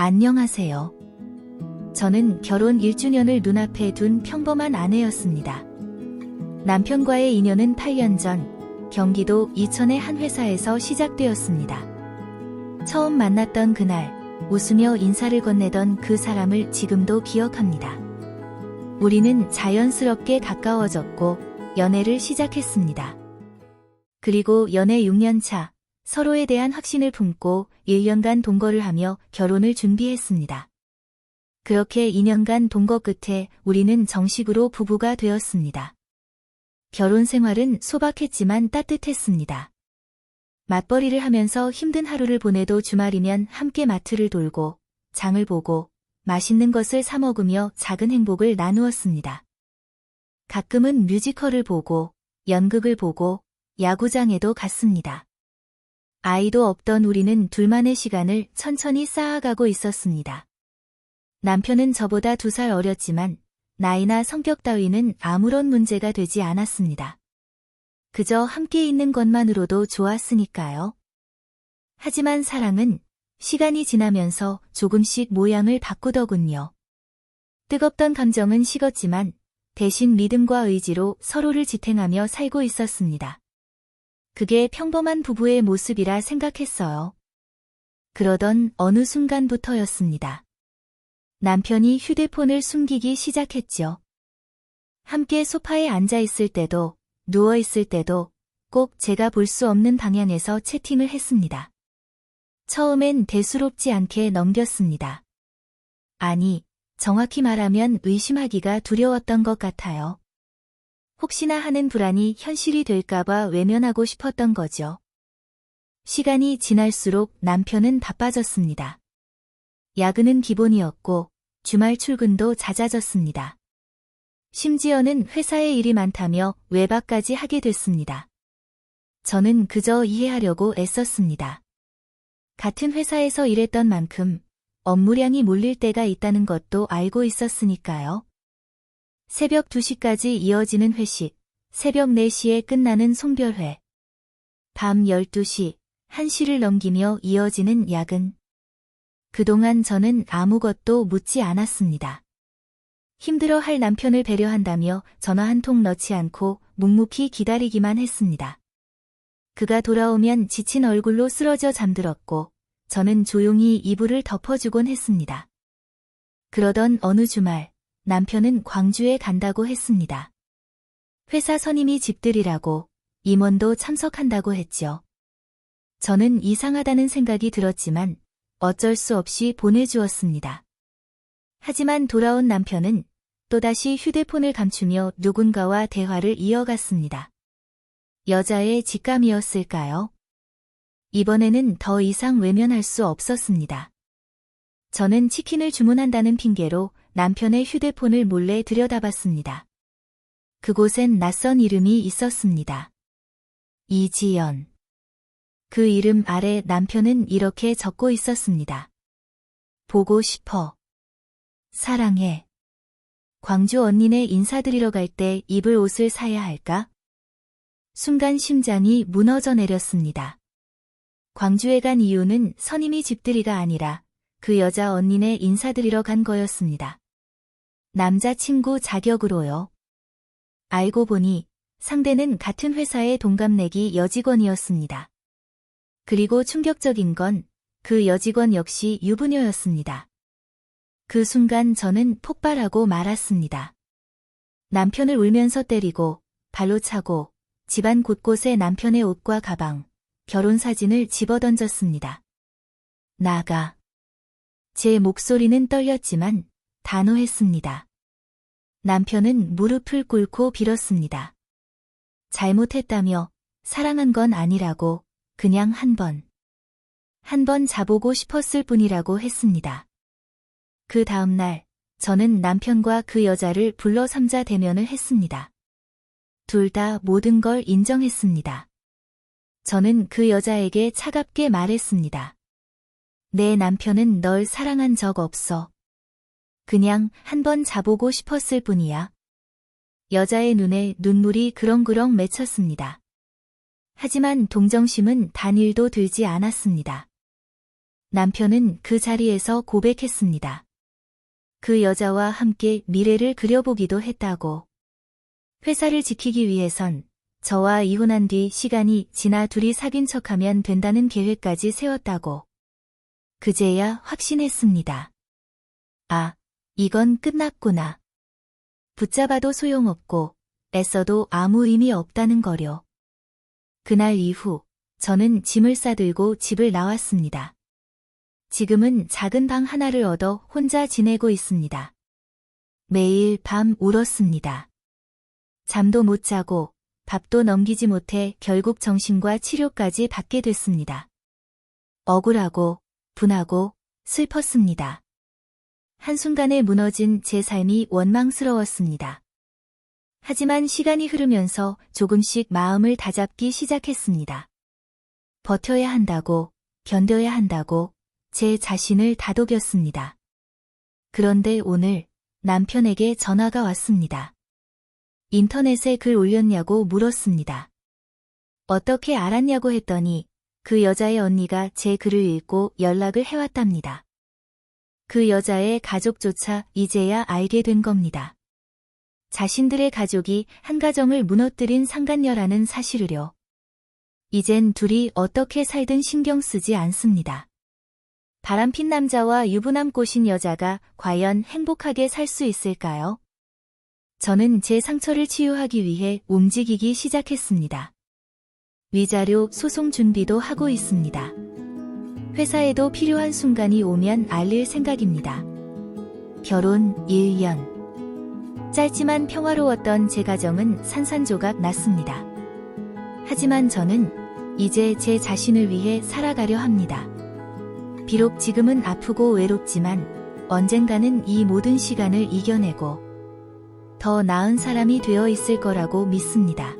안녕하세요. 저는 결혼 1주년을 눈앞에 둔 평범한 아내였습니다. 남편과의 인연은 8년 전 경기도 이천의 한 회사에서 시작되었습니다. 처음 만났던 그날, 웃으며 인사를 건네던 그 사람을 지금도 기억합니다. 우리는 자연스럽게 가까워졌고 연애를 시작했습니다. 그리고 연애 6년 차, 서로에 대한 확신을 품고 1년간 동거를 하며 결혼을 준비했습니다. 그렇게 2년간 동거 끝에 우리는 정식으로 부부가 되었습니다. 결혼 생활은 소박했지만 따뜻했습니다. 맞벌이를 하면서 힘든 하루를 보내도 주말이면 함께 마트를 돌고 장을 보고 맛있는 것을 사 먹으며 작은 행복을 나누었습니다. 가끔은 뮤지컬을 보고 연극을 보고 야구장에도 갔습니다. 아이도 없던 우리는 둘만의 시간을 천천히 쌓아가고 있었습니다. 남편은 저보다 2살 어렸지만 나이나 성격 따위는 아무런 문제가 되지 않았습니다. 그저 함께 있는 것만으로도 좋았으니까요. 하지만 사랑은 시간이 지나면서 조금씩 모양을 바꾸더군요. 뜨겁던 감정은 식었지만 대신 믿음과 의지로 서로를 지탱하며 살고 있었습니다. 그게 평범한 부부의 모습이라 생각했어요. 그러던 어느 순간부터였습니다. 남편이 휴대폰을 숨기기 시작했죠. 함께 소파에 앉아 있을 때도, 누워 있을 때도 꼭 제가 볼 수 없는 방향에서 채팅을 했습니다. 처음엔 대수롭지 않게 넘겼습니다. 아니, 정확히 말하면 의심하기가 두려웠던 것 같아요. 혹시나 하는 불안이 현실이 될까봐 외면하고 싶었던 거죠. 시간이 지날수록 남편은 바빠졌습니다. 야근은 기본이었고 주말 출근도 잦아졌습니다. 심지어는 회사에 일이 많다며 외박까지 하게 됐습니다. 저는 그저 이해하려고 애썼습니다. 같은 회사에서 일했던 만큼 업무량이 몰릴 때가 있다는 것도 알고 있었으니까요. 새벽 2시까지 이어지는 회식, 새벽 4시에 끝나는 송별회, 밤 12시, 1시를 넘기며 이어지는 야근. 그동안 저는 아무것도 묻지 않았습니다. 힘들어할 남편을 배려한다며 전화 한 통 넣지 않고 묵묵히 기다리기만 했습니다. 그가 돌아오면 지친 얼굴로 쓰러져 잠들었고 저는 조용히 이불을 덮어주곤 했습니다. 그러던 어느 주말 남편은 광주에 간다고 했습니다. 회사 선임이 집들이라고 임원도 참석한다고 했죠. 저는 이상하다는 생각이 들었지만 어쩔 수 없이 보내주었습니다. 하지만 돌아온 남편은 또다시 휴대폰을 감추며 누군가와 대화를 이어갔습니다. 여자의 직감이었을까요? 이번에는 더 이상 외면할 수 없었습니다. 저는 치킨을 주문한다는 핑계로 남편의 휴대폰을 몰래 들여다봤습니다. 그곳엔 낯선 이름이 있었습니다. 이지연. 그 이름 아래 남편은 이렇게 적고 있었습니다. 보고 싶어. 사랑해. 광주 언니네 인사드리러 갈 때 입을 옷을 사야 할까? 순간 심장이 무너져 내렸습니다. 광주에 간 이유는 선임이 집들이가 아니라 그 여자 언니네 인사드리러 간 거였습니다. 남자친구 자격으로요. 알고 보니 상대는 같은 회사의 동갑내기 여직원이었습니다. 그리고 충격적인 건 그 여직원 역시 유부녀였습니다. 그 순간 저는 폭발하고 말았습니다. 남편을 울면서 때리고 발로 차고 집안 곳곳에 남편의 옷과 가방, 결혼 사진을 집어던졌습니다. 나가. 제 목소리는 떨렸지만 단호했습니다. 남편은 무릎을 꿇고 빌었습니다. 잘못했다며 사랑한 건 아니라고 그냥 한 번 자보고 싶었을 뿐이라고 했습니다. 그 다음 날 저는 남편과 그 여자를 불러 삼자 대면을 했습니다. 둘 다 모든 걸 인정했습니다. 저는 그 여자에게 차갑게 말했습니다. 내 남편은 널 사랑한 적 없어. 그냥 한 번 자보고 싶었을 뿐이야. 여자의 눈에 눈물이 그렁그렁 맺혔습니다. 하지만 동정심은 단일도 들지 않았습니다. 남편은 그 자리에서 고백했습니다. 그 여자와 함께 미래를 그려보기도 했다고. 회사를 지키기 위해선 저와 이혼한 뒤 시간이 지나 둘이 사귄 척하면 된다는 계획까지 세웠다고. 그제야 확신했습니다. 아, 이건 끝났구나. 붙잡아도 소용없고 애써도 아무 의미 없다는 거려. 그날 이후 저는 짐을 싸들고 집을 나왔습니다. 지금은 작은 방 하나를 얻어 혼자 지내고 있습니다. 매일 밤 울었습니다. 잠도 못 자고 밥도 넘기지 못해 결국 정신과 치료까지 받게 됐습니다. 억울하고 분하고 슬펐습니다. 한순간에 무너진 제 삶이 원망스러웠습니다. 하지만 시간이 흐르면서 조금씩 마음을 다잡기 시작했습니다. 버텨야 한다고, 견뎌야 한다고 제 자신을 다독였습니다. 그런데 오늘 남편에게 전화가 왔습니다. 인터넷에 글 올렸냐고 물었습니다. 어떻게 알았냐고 했더니 그 여자의 언니가 제 글을 읽고 연락을 해왔답니다. 그 여자의 가족조차 이제야 알게 된 겁니다. 자신들의 가족이 한 가정을 무너뜨린 상간녀라는 사실을요. 이젠 둘이 어떻게 살든 신경 쓰지 않습니다. 바람핀 남자와 유부남 꼬신 여자가 과연 행복하게 살 수 있을까요? 저는 제 상처를 치유하기 위해 움직이기 시작했습니다. 위자료 소송 준비도 하고 있습니다. 회사에도 필요한 순간이 오면 알릴 생각입니다. 결혼 1년. 짧지만 평화로웠던 제 가정은 산산조각 났습니다. 하지만 저는 이제 제 자신을 위해 살아가려 합니다. 비록 지금은 아프고 외롭지만 언젠가는 이 모든 시간을 이겨내고 더 나은 사람이 되어 있을 거라고 믿습니다.